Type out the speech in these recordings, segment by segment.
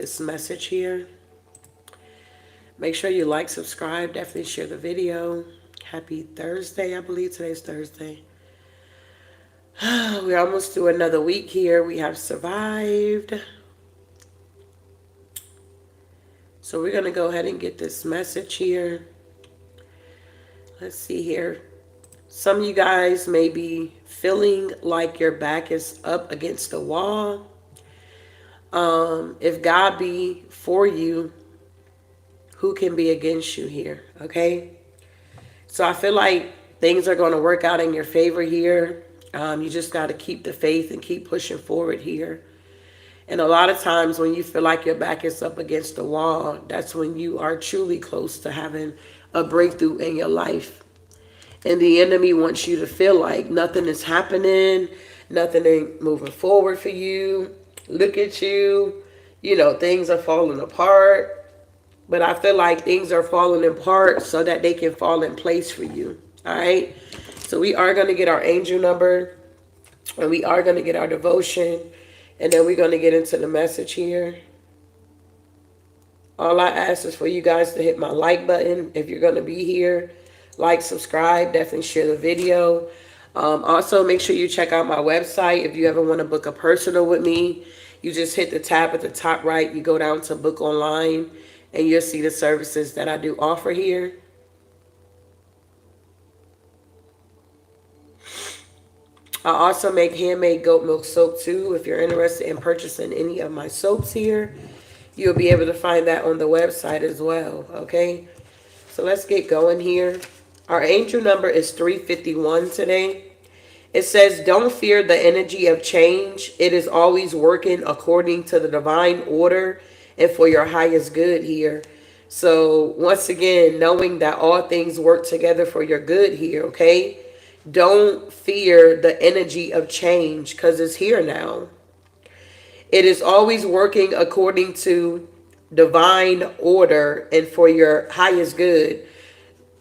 this message here. Make sure you like, subscribe, definitely share the video. Happy Thursday, I believe today's Thursday. We're almost through another week here. We have survived. So we're going to go ahead and get this message here. Let's see here. Some of you guys may be feeling like your back is up against the wall. If God be for you, who can be against you here? Okay. So I feel like things are going to work out in your favor here. You just got to keep the faith and keep pushing forward here. And a lot of times when you feel like your back is up against the wall, that's when you are truly close to having a breakthrough in your life. And the enemy wants you to feel like nothing is happening, nothing ain't moving forward for you. Look at you, things are falling apart. But I feel like things are falling apart so that they can fall in place for you. All right. So we are going to get our angel number and we are going to get our devotion. And then we're going to get into the message here. All I ask is for you guys to hit my like button if you're going to be here. Like, subscribe, definitely share the video. Also, make sure you check out my website. If you ever want to book a personal with me, you just hit the tab at the top right. You go down to book online and you'll see the services that I do offer here. I also make handmade goat milk soap too. If you're interested in purchasing any of my soaps here, you'll be able to find that on the website as well. Okay, so let's get going here. Our angel number is 351 today. It says, don't fear the energy of change. It is always working according to the divine order and for your highest good here. So once again, knowing that all things work together for your good here, okay? Don't fear the energy of change because it's here now. It is always working according to divine order and for your highest good.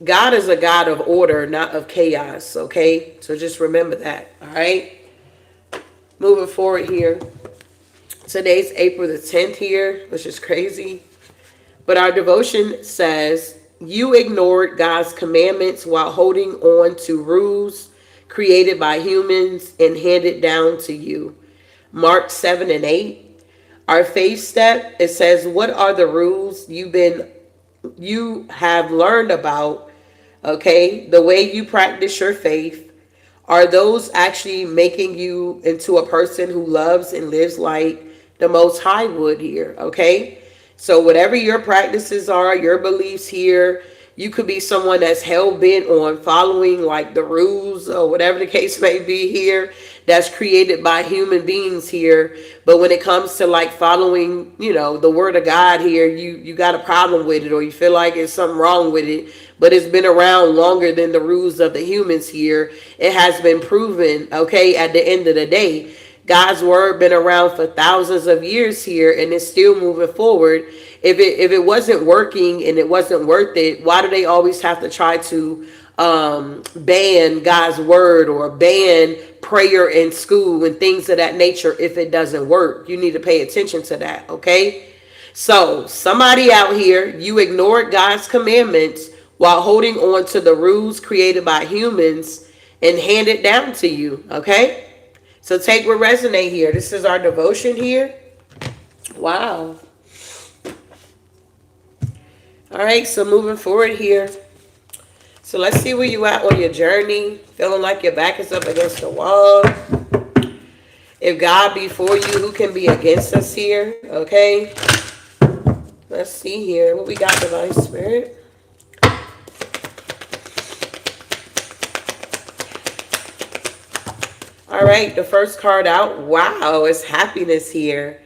God is a God of order, not of chaos, okay? So just remember that, all right? Moving forward here. Today's April the 10th here, which is crazy. But our devotion says, you ignored God's commandments while holding on to rules created by humans and handed down to you. Mark 7 and 8. Our faith step, it says, what are the rules you have learned about? Okay, the way you practice your faith, are those actually making you into a person who loves and lives like the Most High would here? Okay, so whatever your practices are, your beliefs here, you could be someone that's hell-bent on following like the rules or whatever the case may be here that's created by human beings here. But when it comes to like following, the word of God here, you got a problem with it or you feel like there's something wrong with it. But it's been around longer than the rules of the humans here. It has been proven, okay, at the end of the day. God's word been around for thousands of years here and it's still moving forward. If it wasn't working and it wasn't worth it, why do they always have to try to ban God's word or ban prayer in school and things of that nature if it doesn't work? You need to pay attention to that, okay? So somebody out here, you ignored God's commandments while holding on to the rules created by humans and handed down to you, okay? So take what resonate here. This is our devotion here. Wow. All right, so moving forward here. So let's see where you at on your journey. Feeling like your back is up against the wall. If God be for you, who can be against us here? Okay. Let's see here. What we got, Divine Spirit? All right, the first card out. Wow, it's happiness here.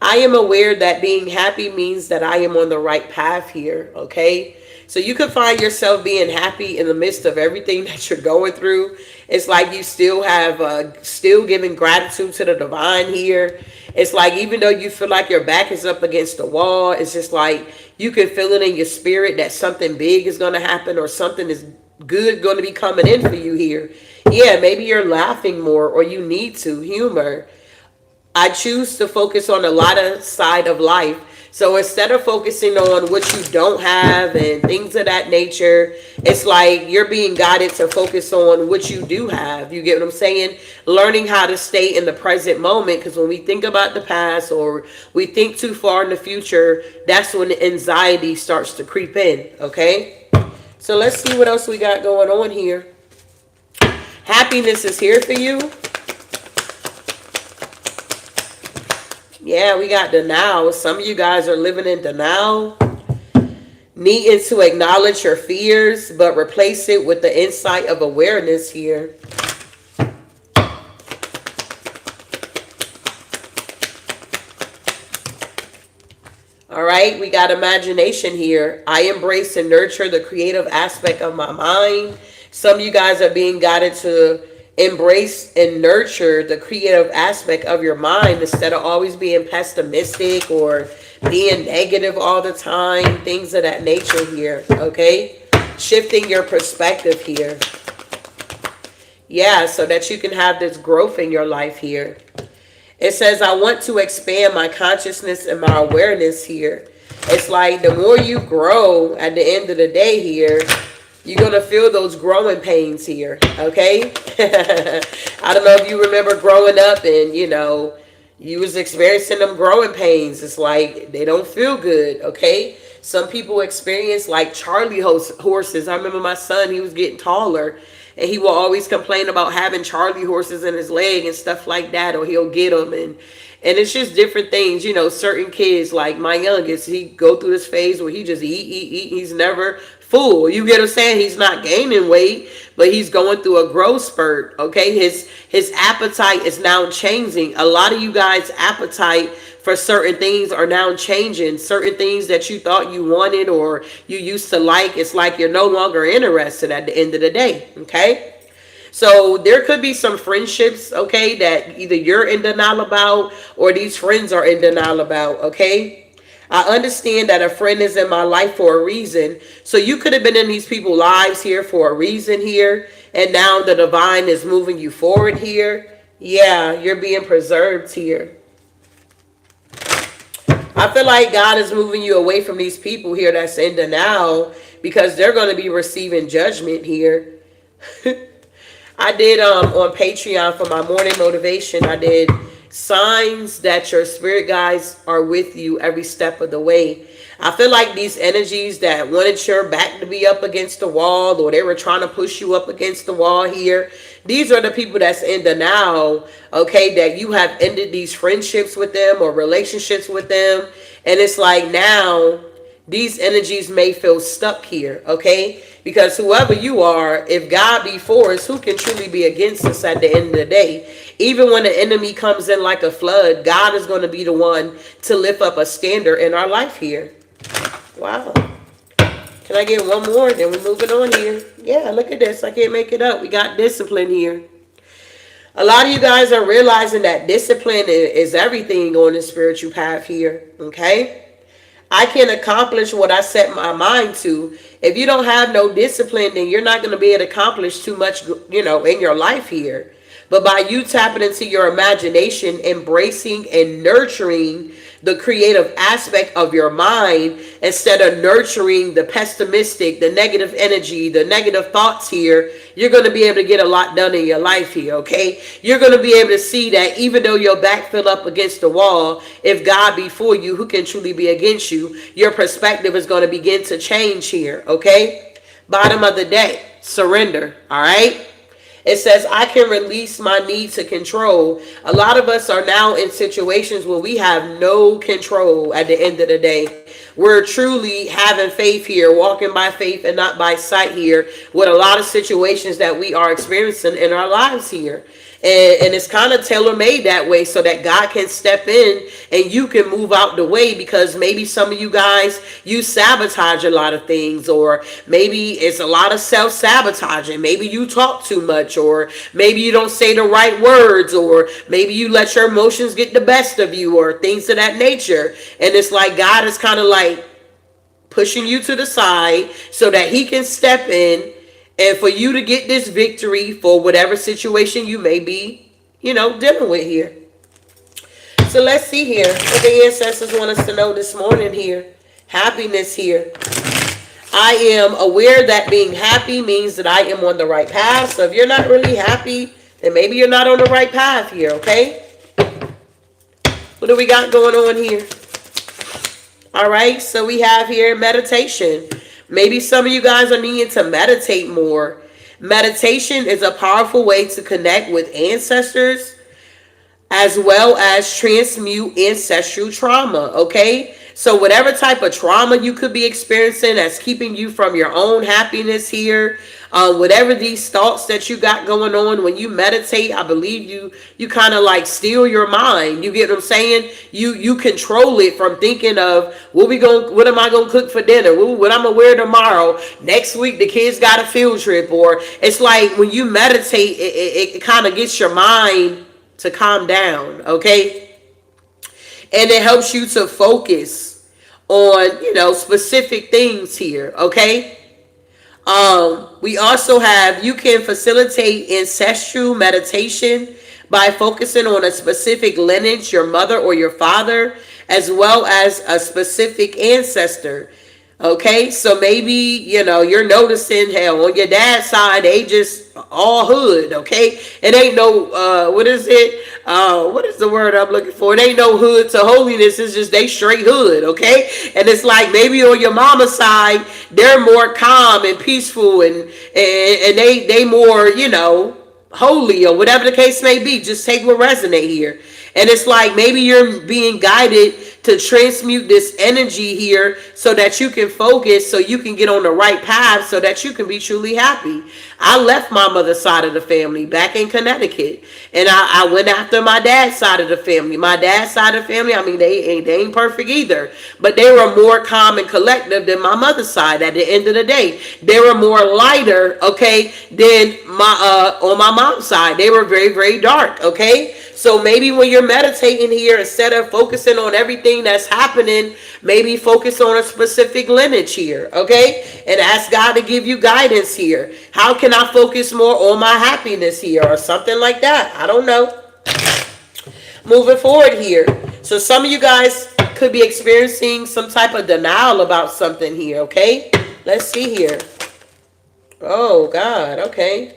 I am aware that being happy means that I am on the right path here, okay? So you could find yourself being happy in the midst of everything that you're going through. It's like you still have, still giving gratitude to the divine here. It's like even though you feel like your back is up against the wall, it's just like you can feel it in your spirit that something big is going to happen or something is good going to be coming in for you here. Yeah, maybe you're laughing more or you need to. Humor. I choose to focus on the lighter side of life. So instead of focusing on what you don't have and things of that nature, it's like you're being guided to focus on what you do have. You get what I'm saying? Learning how to stay in the present moment, because when we think about the past or we think too far in the future, that's when the anxiety starts to creep in, okay? So let's see what else we got going on here. Happiness is here for you. Yeah, we got denial. Some of you guys are living in denial, needing to acknowledge your fears, but replace it with the insight of awareness here. All right, we got imagination here. I embrace and nurture the creative aspect of my mind. Some of you guys are being guided to embrace and nurture the creative aspect of your mind instead of always being pessimistic or being negative all the time, things of that nature here, okay? Shifting your perspective here. Yeah, so that you can have this growth in your life here. It says, I want to expand my consciousness and my awareness here. It's like the more you grow at the end of the day here, you're going to feel those growing pains here, okay? I don't know if you remember growing up and, you know, you was experiencing them growing pains. It's like they don't feel good, okay? Some people experience like Charlie horses. I remember my son, he was getting taller, and he will always complain about having Charlie horses in his leg and stuff like that, or he'll get them. And it's just different things, you know. Certain kids, like my youngest, he go through this phase where he just eat. He's never full. You get what I'm saying? He's not gaining weight, but he's going through a growth spurt, okay? His appetite is now changing. A lot of you guys' appetite for certain things are now changing. Certain things that you thought you wanted or you used to like, it's like you're no longer interested at the end of the day, okay? So there could be some friendships, okay, that either you're in denial about or these friends are in denial about, okay? I understand that a friend is in my life for a reason. So you could have been in these people's lives here for a reason here, and now the divine is moving you forward here. Yeah, you're being preserved here. I feel like God is moving you away from these people here that's in denial, because they're going to be receiving judgment here. I did on Patreon for my morning motivation, I did signs that your spirit guides are with you every step of the way. I feel like these energies that wanted your back to be up against the wall, or they were trying to push you up against the wall here, these are the people that's in denial, okay, that you have ended these friendships with them or relationships with them. And it's like now these energies may feel stuck here, okay? Because whoever you are, if God be for us, who can truly be against us at the end of the day? Even when the enemy comes in like a flood, God is going to be the one to lift up a standard in our life here. Wow. Can I get one more? Then we're moving on here. Yeah, look at this. I can't make it up. We got discipline here. A lot of you guys are realizing that discipline is everything on the spiritual path here, okay? I can accomplish what I set my mind to. If you don't have no discipline, then you're not going to be able to accomplish too much, you know, in your life here. But by you tapping into your imagination, embracing and nurturing the creative aspect of your mind, instead of nurturing the pessimistic, the negative energy, the negative thoughts here, you're going to be able to get a lot done in your life here, okay? You're going to be able to see that even though your back fell up against the wall, if God be for you, who can truly be against you? Your perspective is going to begin to change here, okay? Bottom of the deck, surrender, all right? It says, I can release my need to control. A lot of us are now in situations where we have no control at the end of the day. We're truly having faith here, walking by faith and not by sight here, with a lot of situations that we are experiencing in our lives here. And it's kind of tailor-made that way so that God can step in and you can move out the way, because maybe some of you guys, you sabotage a lot of things, or maybe it's a lot of self-sabotaging. Maybe you talk too much, or maybe you don't say the right words, or maybe you let your emotions get the best of you, or things of that nature. And it's like God is kind of like pushing you to the side so that he can step in and for you to get this victory for whatever situation you may be, you know, dealing with here. So let's see here what the ancestors want us to know this morning here. Happiness here. I am aware that being happy means that I am on the right path. So if you're not really happy, then maybe you're not on the right path here, okay? What do we got going on here? All right, so we have here meditation. Maybe some of you guys are needing to meditate more. Meditation is a powerful way to connect with ancestors as well as transmute ancestral trauma, okay? So whatever type of trauma you could be experiencing that's keeping you from your own happiness here, whatever these thoughts that you got going on, when you meditate, I believe you kind of like steal your mind. You get what I'm saying? You control it from thinking of what am I gonna cook for dinner? What I'm gonna wear tomorrow? Next week the kids got a field trip, or it's like when you meditate, it kind of gets your mind to calm down, okay? And it helps you to focus on, specific things here, okay? We also have, you can facilitate ancestral meditation by focusing on a specific lineage, your mother or your father, as well as a specific ancestor. Okay, so maybe, you're noticing, hell, on your dad's side, they just all hood, okay? It ain't no, what is it? What is the word I'm looking for? It ain't no hood to holiness. It's just they straight hood, okay? And it's like maybe on your mama's side, they're more calm and peaceful and they more, holy or whatever the case may be. Just take what resonate here. And it's like maybe you're being guided to transmute this energy here so that you can focus, so you can get on the right path, so that you can be truly happy. I left my mother's side of the family back in Connecticut, and I went after my dad's side of the family. My dad's side of the family, I mean, they ain't perfect either, but they were more calm and collective than my mother's side. At the end of the day, they were more lighter, okay, than my on my mom's side. They were very, very dark, okay? So maybe when you're meditating here, instead of focusing on everything that's happening, maybe focus on a specific lineage here, okay? And ask God to give you guidance here. How can I focus more on my happiness here, or something like that? I don't know. Moving forward here. So some of you guys could be experiencing some type of denial about something here, okay? Let's see here. Oh, God, okay.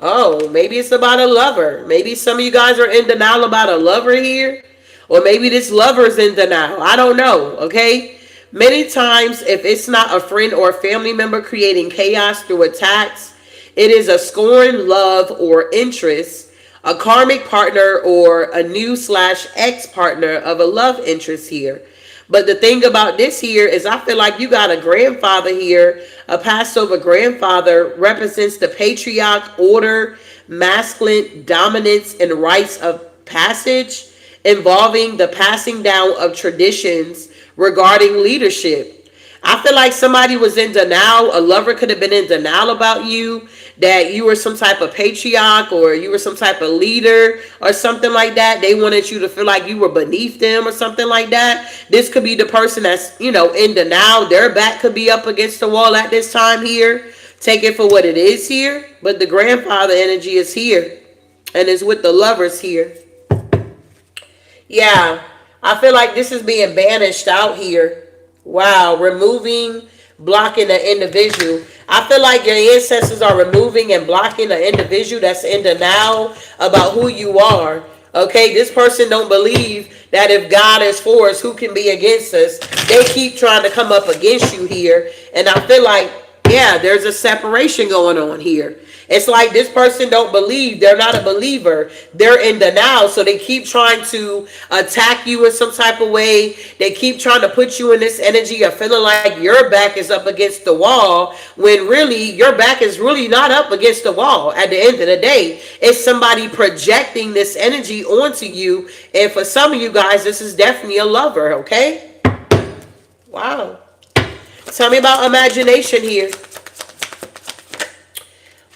Oh, maybe it's about a lover. Maybe some of you guys are in denial about a lover here. Or maybe this lover's in denial. I don't know, okay? Many times, if it's not a friend or a family member creating chaos through attacks, it is a scorn, love, or interest, a karmic partner, or a new/ex partner of a love interest here. But the thing about this here is I feel like you got a grandfather here. A Passover grandfather represents the patriarch, order, masculine dominance, and rites of passage, involving the passing down of traditions regarding leadership. I feel like somebody was in denial. A lover could have been in denial about you, that you were some type of patriarch or you were some type of leader or something like that. They wanted you to feel like you were beneath them or something like that. This could be the person that's, in denial. Their back could be up against the wall at this time here. Take it for what it is here. But the grandfather energy is here and is with the lovers here. Yeah, I feel like this is being banished out here. Wow, removing, blocking an individual. I feel like your ancestors are removing and blocking an individual that's in denial about who you are. Okay, this person don't believe that if God is for us, who can be against us? They keep trying to come up against you here. And I feel like, yeah, there's a separation going on here. It's like this person don't believe. They're not a believer. They're in denial. So they keep trying to attack you in some type of way. They keep trying to put you in this energy of feeling like your back is up against the wall, when really your back is really not up against the wall. At the end of the day, it's somebody projecting this energy onto you. And for some of you guys, this is definitely a lover, okay? Wow. Tell me about imagination here.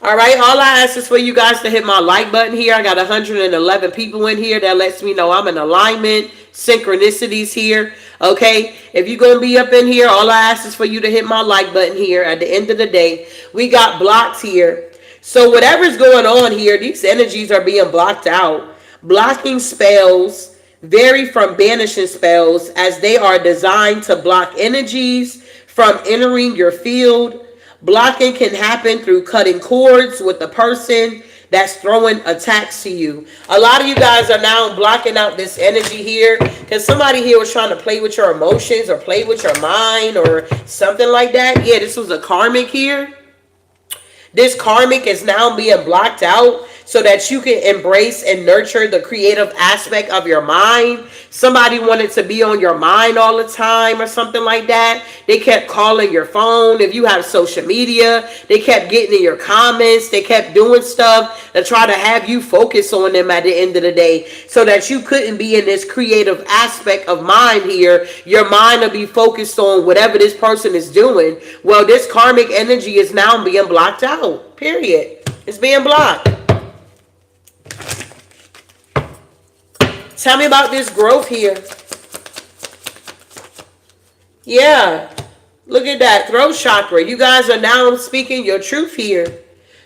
All right, all I ask is for you guys to hit my like button here. I got 111 people in here. That lets me know I'm in alignment. Synchronicities here. Okay, if you're going to be up in here, all I ask is for you to hit my like button here. At the end of the day, we got blocks here. So whatever's going on here, these energies are being blocked out Blocking spells vary from banishing spells, as they are designed to block energies from entering your field. Blocking can happen through cutting cords with the person that's throwing attacks to you. A lot of you guys are now blocking out this energy here because somebody here was trying to play with your emotions or play with your mind or something like that. Yeah, this was a karmic here. This karmic is now being blocked out so that you can embrace and nurture the creative aspect of your mind. Somebody wanted to be on your mind all the time or something like that. They kept calling your phone. If you have social media, they kept getting in your comments. They kept doing stuff to try to have you focus on them at the end of the day so that you couldn't be in this creative aspect of mind here. Your mind will be focused on whatever this person is doing. Well, this karmic energy is now being blocked out. Period. It's being blocked. Tell me about this growth here. Yeah. Look at that. Throat chakra. You guys are now speaking your truth here.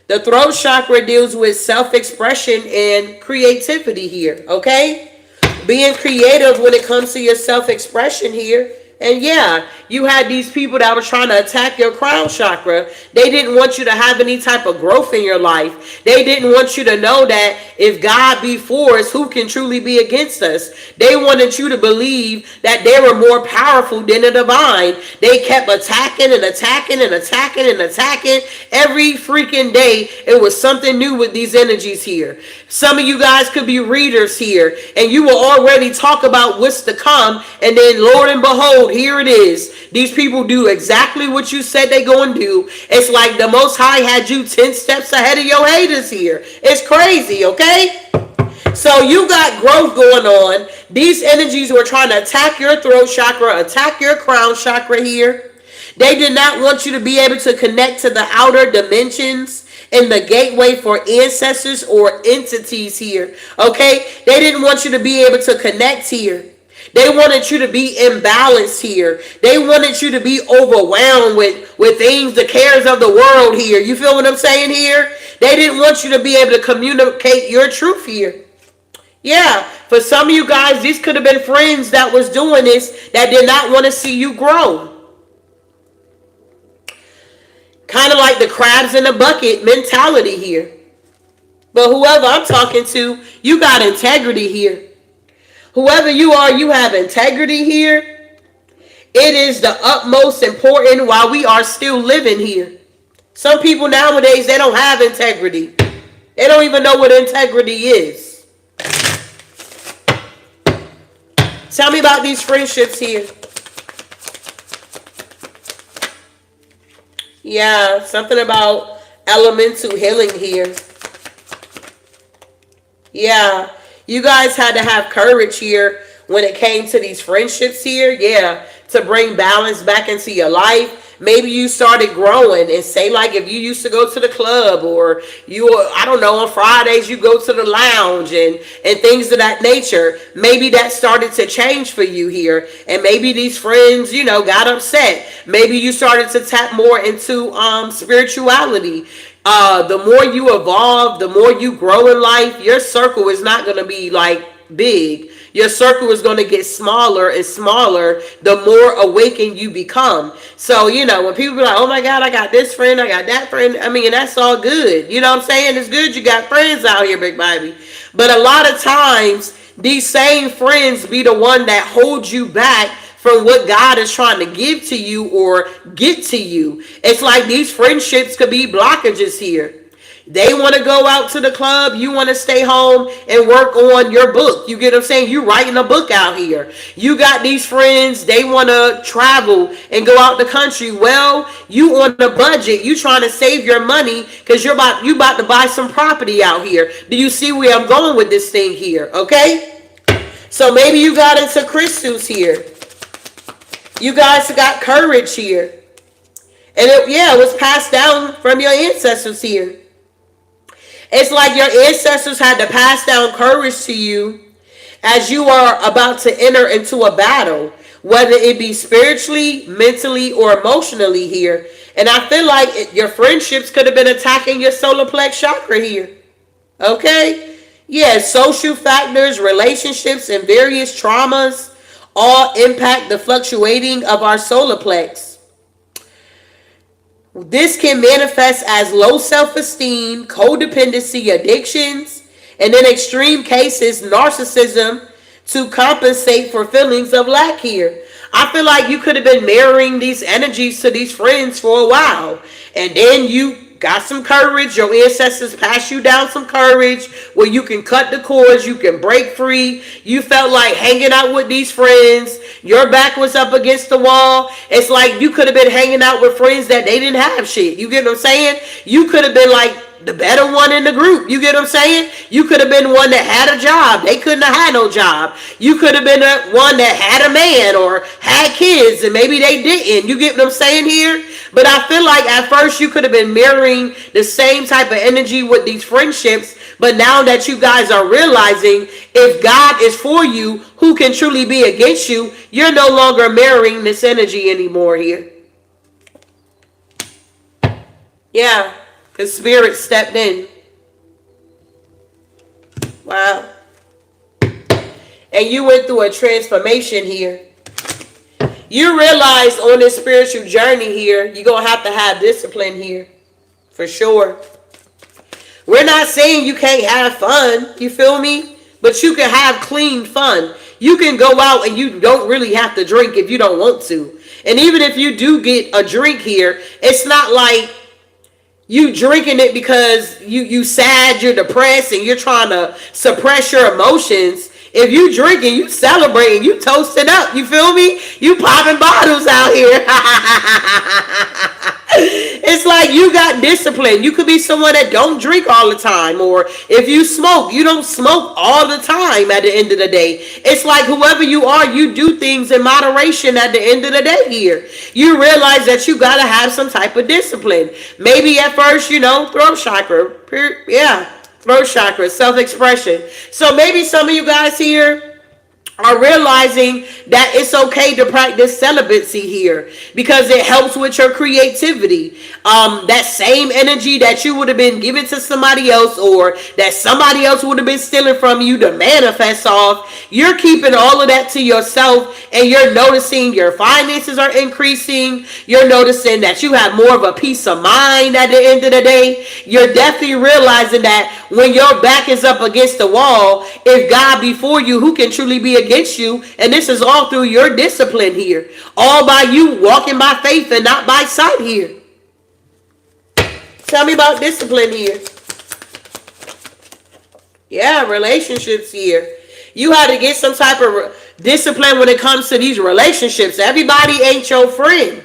The throat chakra deals with self-expression and creativity here. Okay? Being creative when it comes to your self-expression here. And yeah, you had these people that were trying to attack your crown chakra. They didn't want you to have any type of growth in your life. They didn't want you to know that if God be for us, who can truly be against us? They wanted you to believe that they were more powerful than the divine. They kept attacking and attacking and attacking and attacking. Every freaking day, it was something new with these energies here. Some of you guys could be readers here, and you will already talk about what's to come, and then Lord and behold, here it is. These people do exactly what you said they going to do. It's like the Most High had you 10 steps ahead of your haters here. It's crazy, okay? So you got growth going on. These energies were trying to attack your throat chakra, attack your crown chakra here. They did not want you to be able to connect to the outer dimensions and the gateway for ancestors or entities here, okay? They didn't want you to be able to connect here. They wanted you to be imbalanced here. They wanted you to be overwhelmed with things, the cares of the world here. You feel what I'm saying here? They didn't want you to be able to communicate your truth here. Yeah, for some of you guys, these could have been friends that was doing this that did not want to see you grow. Kind of like the crabs in the bucket mentality here. But whoever I'm talking to, you got integrity here. Whoever you are, you have integrity here. It is the utmost important while we are still living here. Some people nowadays, they don't have integrity. They don't even know what integrity is. Tell me about these friendships here. Yeah, something about elemental healing here. Yeah. You guys had to have courage here when it came to these friendships here. Yeah, to bring balance back into your life. Maybe you started growing and say like if you used to go to the club or I don't know, on Fridays you go to the lounge and things of that nature. Maybe that started to change for you here. And maybe these friends, got upset. Maybe you started to tap more into spirituality. The more you evolve, the more you grow in life, your circle is not going to be like big. Your circle is going to get smaller and smaller the more awakened you become. So, when people be like, oh my God, I got this friend, I got that friend. I mean, that's all good. You know what I'm saying? It's good you got friends out here, big baby. But a lot of times, these same friends be the one that hold you back from what God is trying to give to you or get to you. It's like these friendships could be blockages here. They want to go out to the club. You want to stay home and work on your book. You get what I'm saying? You writing a book out here. You got these friends. They want to travel and go out the country. Well, you on a budget. You trying to save your money because you about to buy some property out here. Do you see where I'm going with this thing here? Okay. So maybe you got into crystals here. You guys got courage here. And it was passed down from your ancestors here. It's like your ancestors had to pass down courage to you as you are about to enter into a battle, whether it be spiritually, mentally, or emotionally here. And I feel like your friendships could have been attacking your solar plex chakra here. Okay? Yeah, social factors, relationships, and various traumas all impact the fluctuating of our solar plex. This can manifest as low self esteem, codependency, addictions, and in extreme cases, narcissism to compensate for feelings of lack here. I feel like you could have been mirroring these energies to these friends for a while, and then you got some courage. Your ancestors passed you down some courage where you can cut the cords, you can break free. You felt like hanging out with these friends. Your back was up against the wall. It's like you could have been hanging out with friends that they didn't have shit. You get what I'm saying? You could have been like the better one in the group. You get what I'm saying? You could have been one that had a job. They couldn't have had no job. You could have been one that had a man or had kids and maybe they didn't. You get what I'm saying here? But I feel like at first you could have been mirroring the same type of energy with these friendships. But now that you guys are realizing if God is for you, who can truly be against you, you're no longer mirroring this energy anymore here. Yeah. Because spirit stepped in. Wow. And you went through a transformation here. You realize on this spiritual journey here, you're going to have discipline here. For sure. We're not saying you can't have fun. You feel me? But you can have clean fun. You can go out and you don't really have to drink if you don't want to. And even if you do get a drink here, it's not like you drinking it because you sad, you're depressed, and you're trying to suppress your emotions. If you drinking, you celebrating, you toasting up. You feel me? You popping bottles out here. It's like you got discipline. You could be someone that don't drink all the time. Or if you smoke, you don't smoke all the time at the end of the day. It's like whoever you are, you do things in moderation at the end of the day here. You realize that you got to have some type of discipline. Maybe at first, throat chakra. Yeah. Throat chakra, self-expression. So maybe some of you guys here are realizing that it's okay to practice celibacy here because it helps with your creativity. That same energy that you would have been giving to somebody else or that somebody else would have been stealing from you to manifest off, you're keeping all of that to yourself and you're noticing your finances are increasing. You're noticing that you have more of a peace of mind at the end of the day. You're definitely realizing that when your back is up against the wall, if God be for you, who can truly be against you? And this is all through your discipline here. All by you walking by faith and not by sight here. Tell me about discipline here. Yeah, relationships here. You had to get some type of discipline when it comes to these relationships. Everybody ain't your friend.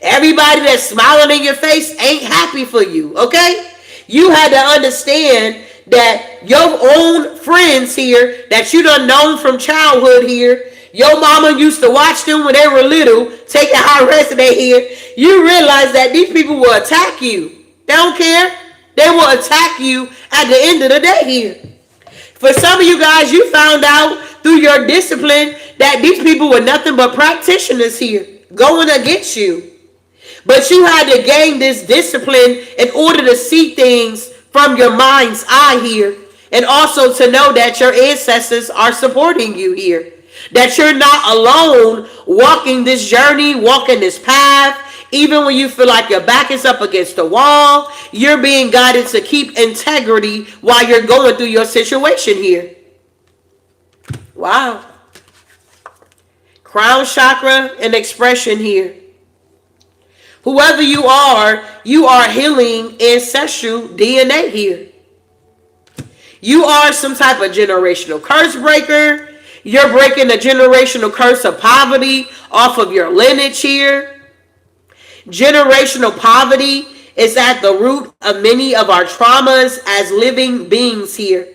Everybody that's smiling in your face ain't happy for you, okay? You had to understand that your own friends here that you done known from childhood here, your mama used to watch them when they were little, taking high resident here. You realize that these people will attack you. They don't care. They will attack you at the end of the day here. For some of you guys, you found out through your discipline that these people were nothing but practitioners here, going against you. But you had to gain this discipline in order to see things from your mind's eye here. And also to know that your ancestors are supporting you here. That you're not alone walking this journey, walking this path. Even when you feel like your back is up against the wall, you're being guided to keep integrity while you're going through your situation here. Wow. Crown chakra and expression here. Whoever you are healing ancestral DNA here. You are some type of generational curse breaker. You're breaking the generational curse of poverty off of your lineage here. Generational poverty is at the root of many of our traumas as living beings here.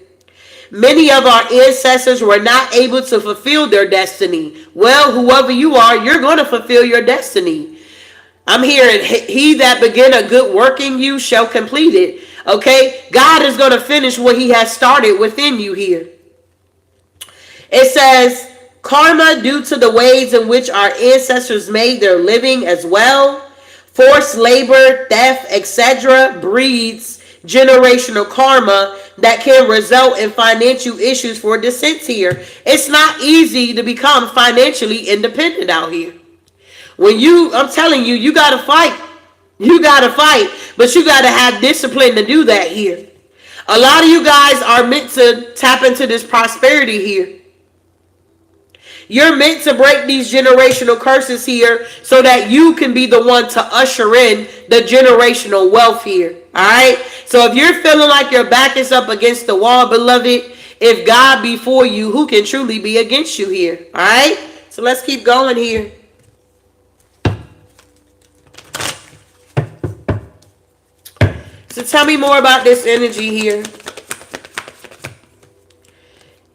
Many of our ancestors were not able to fulfill their destiny. Well, whoever you are, you're going to fulfill your destiny. I'm hearing, he that began a good work in you shall complete it. Okay? God is going to finish what he has started within you here. It says, karma due to the ways in which our ancestors made their living as well. Forced labor, theft, etc. breeds generational karma that can result in financial issues for descents here. It's not easy to become financially independent out here. I'm telling you, you gotta fight. You gotta fight, but you gotta have discipline to do that here. A lot of you guys are meant to tap into this prosperity here. You're meant to break these generational curses here so that you can be the one to usher in the generational wealth here. Alright? So if you're feeling like your back is up against the wall, beloved, if God be for you, who can truly be against you here? Alright? So let's keep going here. So tell me more about this energy here.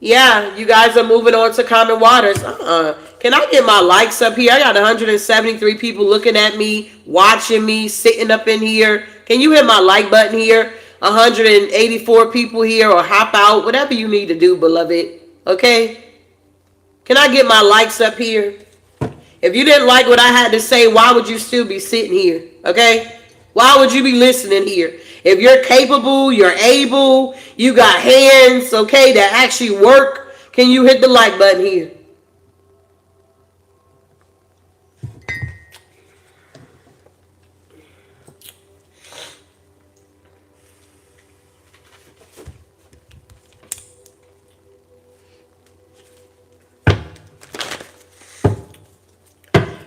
Yeah, you guys are moving on to common waters. Can I get my likes up here? I got 173 people looking at me, watching me, sitting up in here. Can you hit my like button here? 184 people here, or hop out. Whatever you need to do, beloved. Okay? Can I get my likes up here? If you didn't like what I had to say, why would you still be sitting here? Okay? Why would you be listening here? If you're capable, you're able, you got hands, okay, that actually work, can you hit the like button here?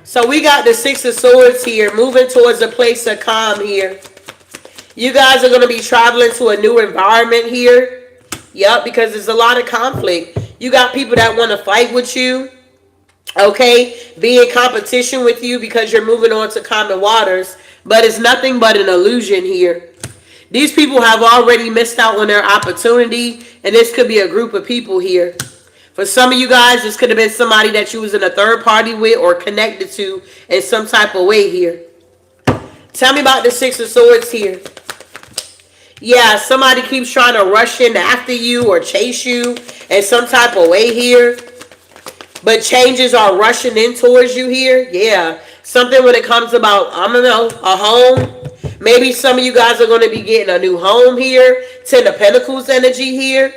So we got the Six of Swords here, moving towards a place of calm here. You guys are going to be traveling to a new environment here. Yep, because there's a lot of conflict. You got people that want to fight with you. Okay, be in competition with you because you're moving on to common waters. But it's nothing but an illusion here. These people have already missed out on their opportunity. And this could be a group of people here. For some of you guys, this could have been somebody that you was in a third party with or connected to in some type of way here. Tell me about the Six of Swords here. Yeah, somebody keeps trying to rush in after you or chase you in some type of way here. But changes are rushing in towards you here. Yeah, something when it comes about, I don't know, a home. Maybe some of you guys are going to be getting a new home here. Ten of Pentacles energy here.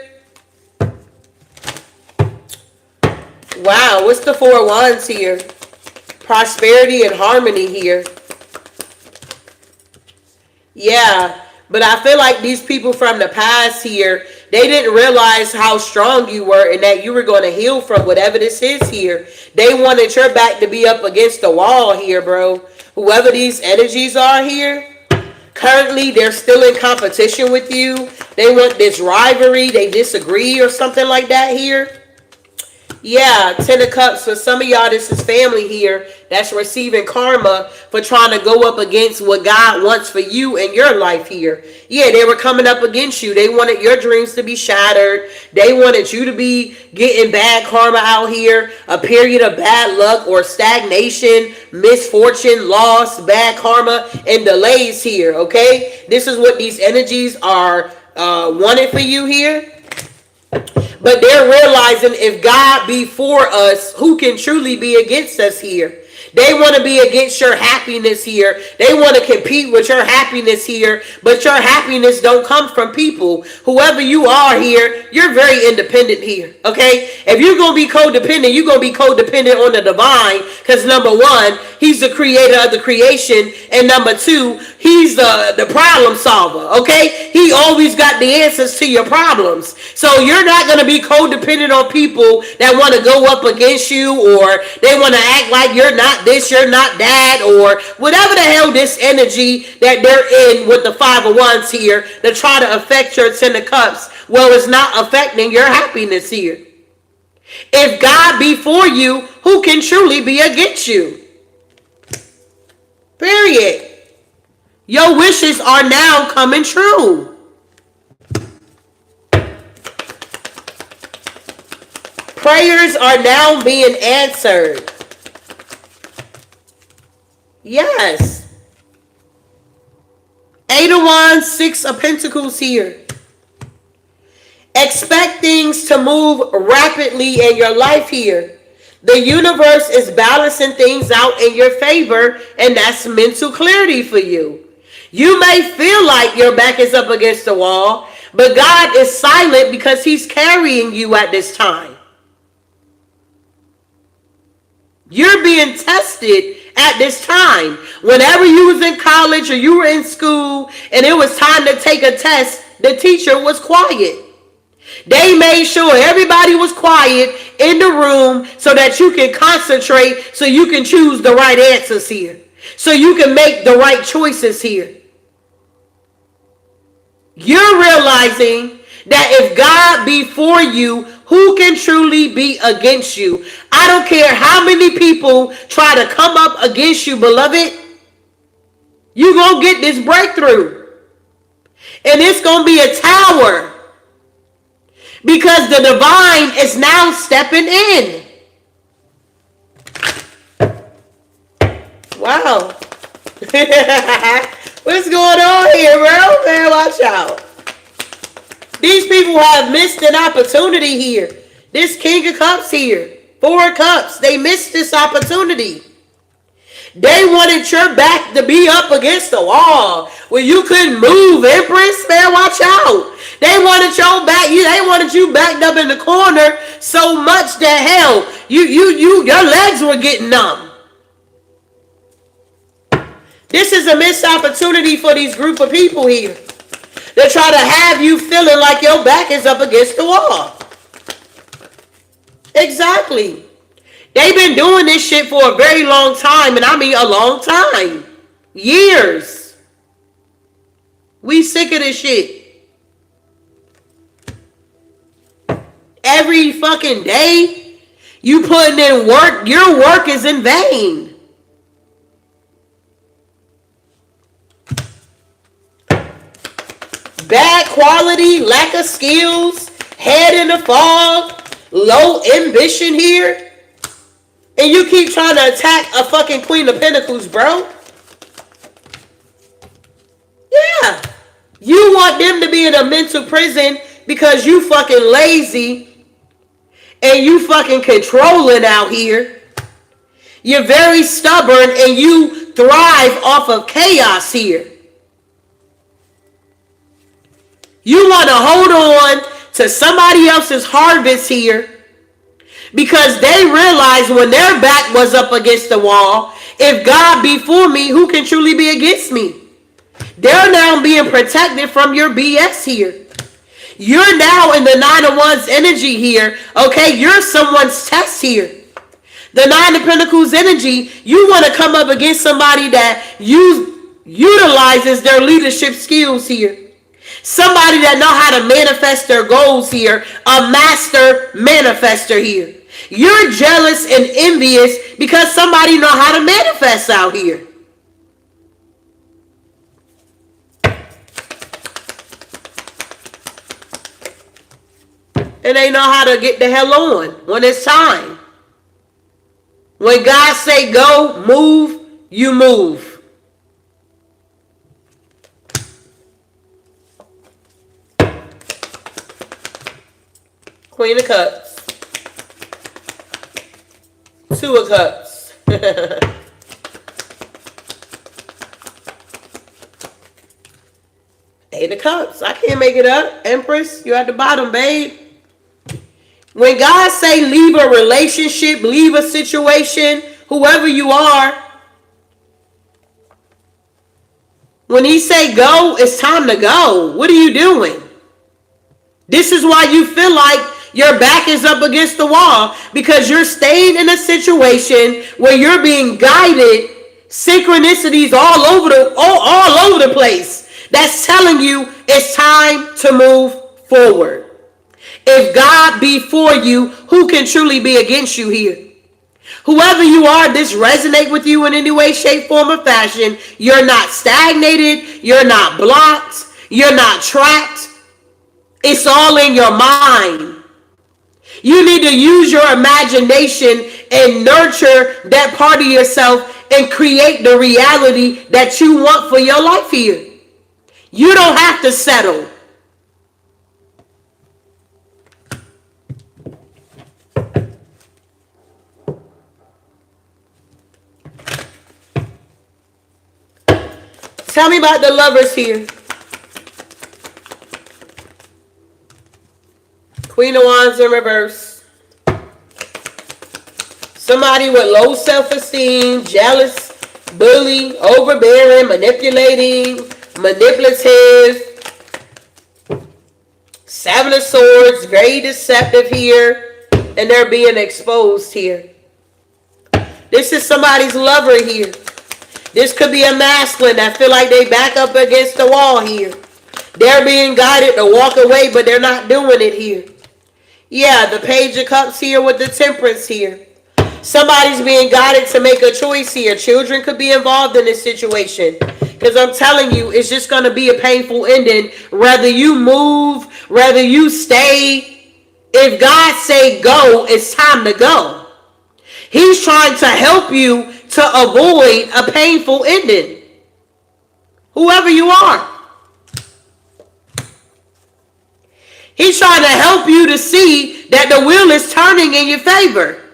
Wow, what's the Four of Wands here? Prosperity and harmony here. Yeah. But I feel like these people from the past here, they didn't realize how strong you were and that you were going to heal from whatever this is here. They wanted your back to be up against the wall here, bro. Whoever these energies are here, currently they're still in competition with you. They want this rivalry. They disagree or something like that here. Yeah, Ten of Cups. For some of y'all, this is family here that's receiving karma for trying to go up against what God wants for you in your life here. Yeah, they were coming up against you. They wanted your dreams to be shattered. They wanted you to be getting bad karma out here, a period of bad luck or stagnation, misfortune, loss, bad karma, and delays here, okay? This is what these energies are wanted for you here. But they're realizing if God be for us, who can truly be against us here? They want to be against your happiness here. They want to compete with your happiness here. But your happiness don't come from people. Whoever you are here, you're very independent here. Okay? If you're going to be codependent, you're going to be codependent on the divine. Because number one, he's the creator of the creation. And number two, he's the problem solver. Okay? He always got the answers to your problems. So you're not going to be codependent on people that want to go up against you, or they want to act like you're not this, you're not that, or whatever the hell this energy that they're in with the Five of Wands here to try to affect your Ten of Cups. Well, it's not affecting your happiness here. If God be for you, who can truly be against you? Period. Your wishes are now coming true. Prayers are now being answered. Yes. Eight of Wands, Six of Pentacles here. Expect things to move rapidly in your life here. The universe is balancing things out in your favor, and that's mental clarity for you. You may feel like your back is up against the wall, But God is silent because he's carrying you at this time. You're being tested at this time. Whenever you was in college or you were in school and it was time to take a test, the teacher was quiet. They made sure everybody was quiet in the room so that you can concentrate, so you can choose the right answers here, so you can make the right choices here. You're realizing that if God be for you, who can truly be against you? I don't care how many people try to come up against you, beloved. You're going to get this breakthrough. And it's going to be a tower. Because the divine is now stepping in. Wow. What's going on here, bro? Man, watch out. These people have missed an opportunity here. This King of Cups here. 4 cups. They missed this opportunity. They wanted your back to be up against the wall where you couldn't move, Empress. Man, watch out. They wanted your back. They wanted you backed up in the corner so much that hell, your legs were getting numb. This is a missed opportunity for these group of people here. They try to have you feeling like your back is up against the wall. Exactly. They've been doing this shit for a very long time, and I mean a long time. Years. We sick of this shit. Every fucking day, you putting in work, your work is in vain. Bad quality, lack of skills, head in the fog, low ambition here. And you keep trying to attack a fucking Queen of Pentacles, bro. Yeah. You want them to be in a mental prison because you fucking lazy and you fucking controlling out here. You're very stubborn and you thrive off of chaos here. You want to hold on to somebody else's harvest here because they realized when their back was up against the wall, if God be for me, who can truly be against me? They're now being protected from your BS here. You're now in the 9 of Wands energy here. Okay, you're someone's test here. The 9 of Pentacles energy, you want to come up against somebody that utilizes their leadership skills here. Somebody that know how to manifest their goals here. A master manifester here. You're jealous and envious because somebody know how to manifest out here. And they know how to get the hell on when it's time. When God say go, move, you move. Queen of Cups. 2 of Cups. 8 of Cups. I can't make it up. Empress, you're at the bottom, babe. When God say leave a relationship, leave a situation, whoever you are, when he say go, it's time to go. What are you doing? This is why you feel like your back is up against the wall, because you're staying in a situation where you're being guided, synchronicities all over the place. That's telling you it's time to move forward. If God be for you, who can truly be against you here? Whoever you are, this resonate with you in any way, shape, form, or fashion. You're not stagnated. You're not blocked. You're not trapped. It's all in your mind. You need to use your imagination and nurture that part of yourself and create the reality that you want for your life here. You don't have to settle. Tell me about the lovers here. Queen of Wands in reverse. Somebody with low self-esteem, jealous, bully, overbearing, manipulating, manipulative. Seven of Swords, very deceptive here, and they're being exposed here. This is somebody's lover here. This could be a masculine that feel like they back up against the wall here. They're being guided to walk away, but they're not doing it here. Yeah, the Page of Cups here with the Temperance here. Somebody's being guided to make a choice here. Children could be involved in this situation. Because I'm telling you, it's just going to be a painful ending. Whether you move, whether you stay. If God say go, it's time to go. He's trying to help you to avoid a painful ending. Whoever you are. He's trying to help you to see that the wheel is turning in your favor.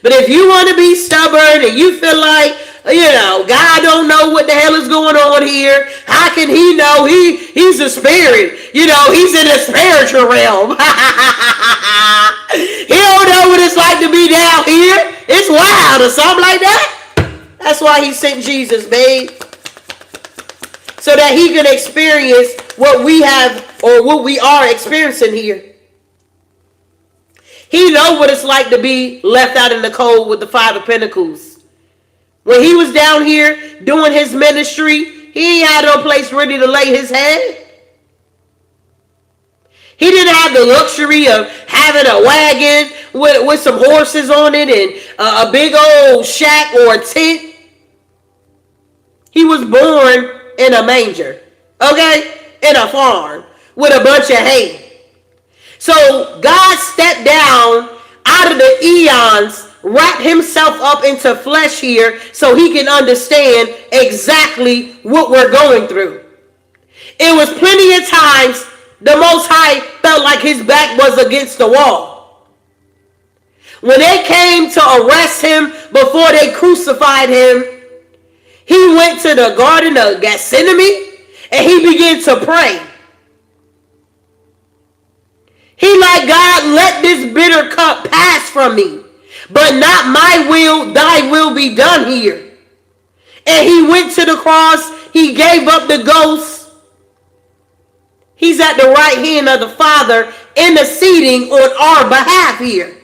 But if you want to be stubborn and you feel like, God don't know what the hell is going on here. How can he know? He's a spirit. He's in the spiritual realm. He don't know what it's like to be down here. It's wild or something like that. That's why he sent Jesus, babe. So that he can experience what we have or what we are experiencing here. He knows what it's like to be left out in the cold with the Five of Pentacles. When he was down here doing his ministry, he ain't had no place ready to lay his head. He didn't have the luxury of having a wagon with some horses on it and a big old shack or a tent. He was born in a manger, okay? In a farm with a bunch of hay. So God stepped down out of the eons, wrapped himself up into flesh here so he can understand exactly what we're going through. It was plenty of times the Most High felt like his back was against the wall. When they came to arrest him before they crucified him, he went to the Garden of Gethsemane and he began to pray. He like, God, let this bitter cup pass from me, but not my will, thy will be done here. And he went to the cross. He gave up the ghost. He's at the right hand of the Father interceding on our behalf here.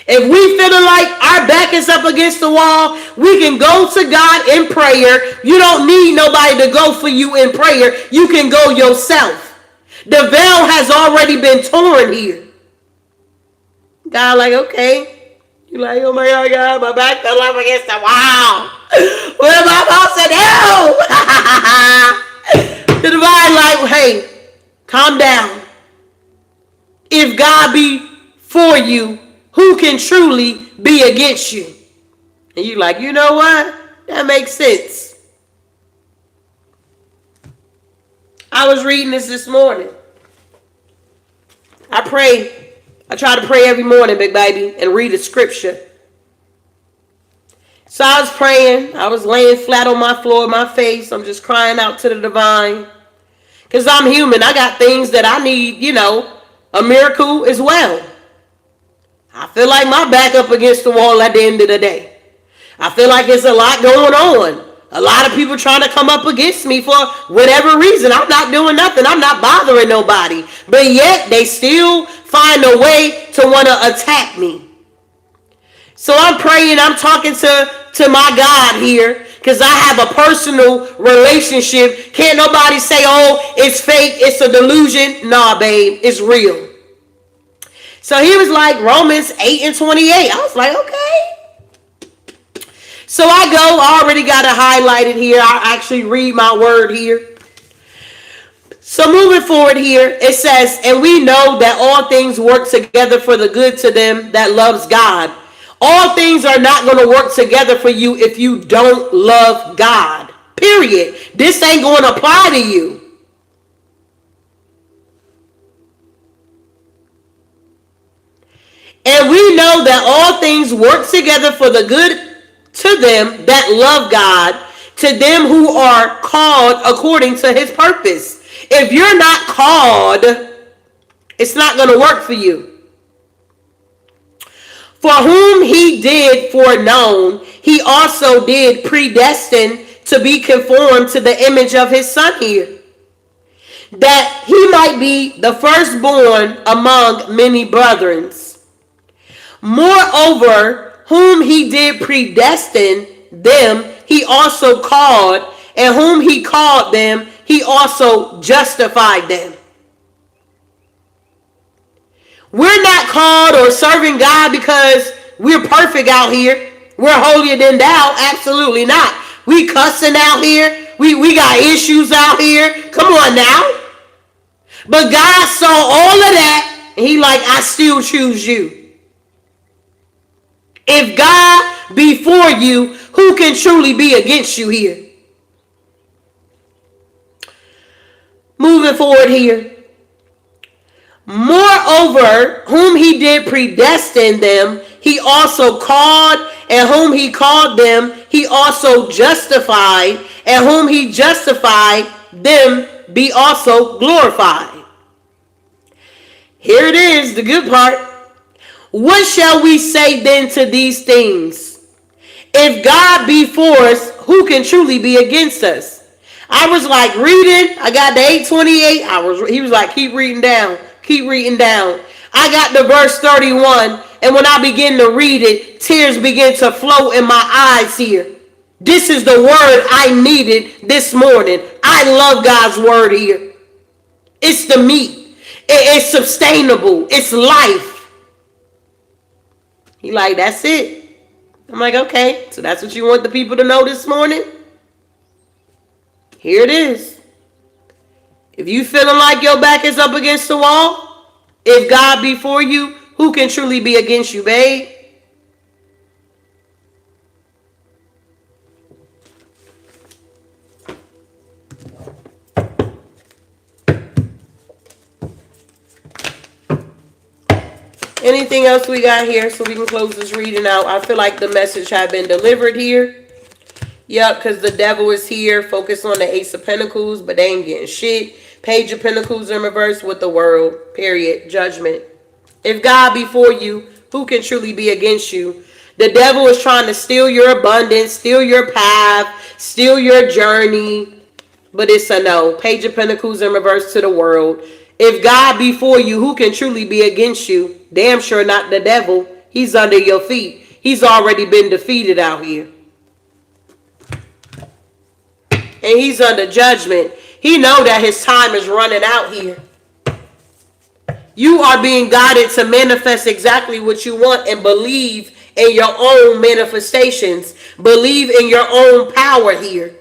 If we feeling like our back is up against the wall, we can go to God in prayer. You don't need nobody to go for you in prayer. You can go yourself. The veil has already been torn here. God like, okay. You like, oh my God, my back fell up against the wall. What am I supposed to do? The divine like, hey, calm down. If God be for you, who can truly be against you? And you like, you know what? That makes sense. I was reading this morning. I pray. I try to pray every morning, big baby, and read a scripture. So I was praying. I was laying flat on my floor, my face. I'm just crying out to the divine. Because I'm human. I got things that I need, a miracle as well. I feel like my back up against the wall at the end of the day. I feel like there's a lot going on. A lot of people trying to come up against me for whatever reason. I'm not doing nothing. I'm not bothering nobody. But yet they still find a way to want to attack me. So I'm praying. I'm talking to my God here because I have a personal relationship. Can't nobody say, oh, it's fake. It's a delusion. Nah, babe, it's real. So he was like, Romans 8:28. I was like, okay. So I already got it highlighted here. I actually read my word here. So moving forward here, it says, and we know that all things work together for the good to them that loves God. All things are not going to work together for you if you don't love God. Period. This ain't going to apply to you. And we know that all things work together for the good to them that love God, to them who are called according to his purpose. If you're not called It's not going to work for you. For whom he did foreknown, he also did predestine to be conformed to the image of his son here, that he might be the firstborn among many brethren. Moreover, whom he did predestine, them he also called, and whom he called them, he also justified them. We're not called or serving God because we're perfect out here. We're holier than thou. Absolutely not. We cussing out here. We got issues out here. Come on now. But God saw all of that, and he like, I still choose you. If God be for you, who can truly be against you here? Moving forward here. Moreover, whom he did predestine them, he also called, and whom he called them, he also justified, and whom he justified, them be also glorified. Here it is, the good part. What shall we say then to these things? If God be for us, who can truly be against us? I was like reading. I got the 828. He was like, keep reading down. Keep reading down. I got to verse 31. And when I begin to read it, tears begin to flow in my eyes here. This is the word I needed this morning. I love God's word here. It's the meat. It's sustainable. It's life. He like, that's it. I'm like, okay, so that's what you want the people to know this morning? Here it is. If you feeling like your back is up against the wall, if God be for you, who can truly be against you, babe? Anything else we got here so we can close this reading out? I feel like the message had been delivered here. Yep, because the devil is here, focused on the Ace of Pentacles, but they ain't getting shit. Page of Pentacles in reverse with the world, period, judgment. If God be for you, who can truly be against you? The devil is trying to steal your abundance, steal your path, steal your journey, but it's a no. Page of Pentacles in reverse to the world. If God be for you, who can truly be against you? Damn sure not the devil. He's under your feet. He's already been defeated out here. And he's under judgment. He know that his time is running out here. You are being guided to manifest exactly what you want and believe in your own manifestations. Believe in your own power here.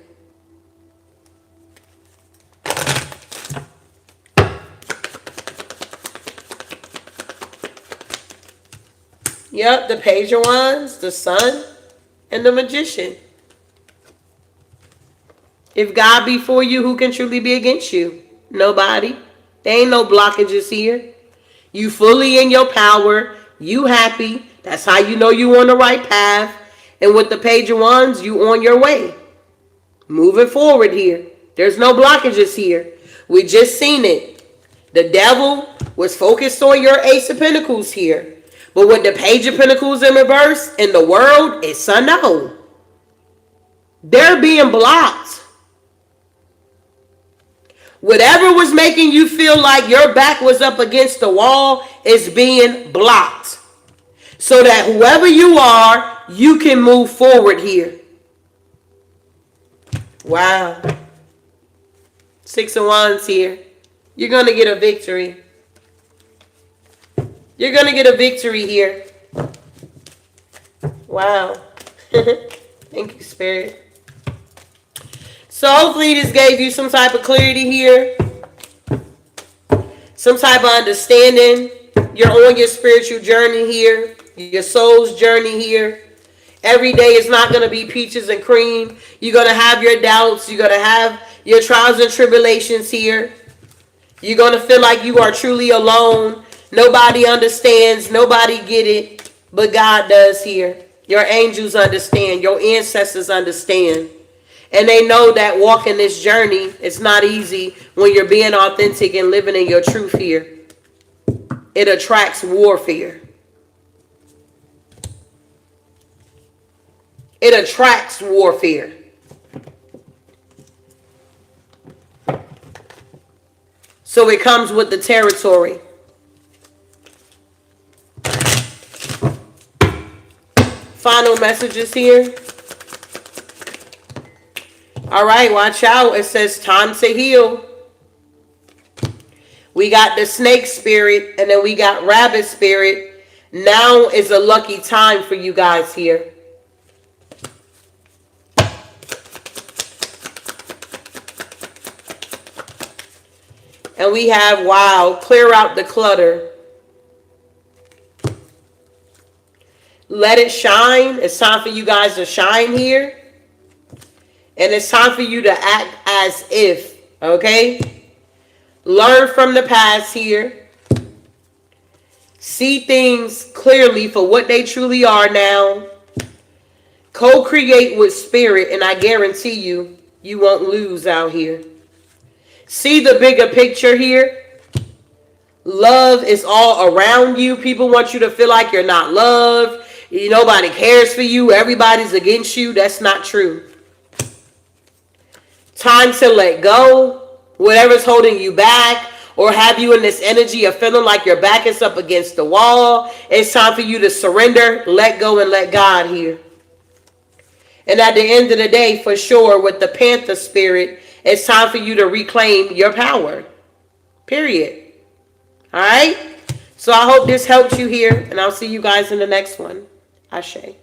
Yep, the Page of Wands, the Sun, and the Magician. If God be for you, who can truly be against you? Nobody. There ain't no blockages here. You fully in your power. You happy. That's how you know you on the right path. And with the Page of Wands, you on your way. Moving forward here. There's no blockages here. We just seen it. The devil was focused on your Ace of Pentacles here. But with the Page of Pentacles in reverse, in the world, it's a no. They're being blocked. Whatever was making you feel like your back was up against the wall is being blocked. So that whoever you are, you can move forward here. Wow. 6 of Wands here. You're going to get a victory. You're going to get a victory here. Wow. Thank you, Spirit. So hopefully this gave you some type of clarity here. Some type of understanding. You're on your spiritual journey here. Your soul's journey here. Every day is not going to be peaches and cream. You're going to have your doubts. You're going to have your trials and tribulations here. You're going to feel like you are truly alone. Nobody understands. Nobody get it. But God does here. Your angels understand. Your ancestors understand. And they know that walking this journey is not easy when you're being authentic and living in your truth here. It attracts warfare. It attracts warfare. So it comes with the territory. Final messages here. All right, watch out. It says time to heal. We got the snake spirit, and then we got rabbit spirit. Now is a lucky time for you guys here. And we have, wow, clear out the clutter. Let it shine. It's time for you guys to shine here. And it's time for you to act as if, okay? Learn from the past here. See things clearly for what they truly are now. Co-create with spirit, and I guarantee you, you won't lose out here. See the bigger picture here. Love is all around you. People want you to feel like you're not loved. Nobody cares for you. Everybody's against you. That's not true. Time to let go. Whatever's holding you back or have you in this energy of feeling like your back is up against the wall. It's time for you to surrender, let go, and let God here. And at the end of the day, for sure, with the Panther spirit, it's time for you to reclaim your power. Period. All right? So I hope this helps you here, and I'll see you guys in the next one. Ashe.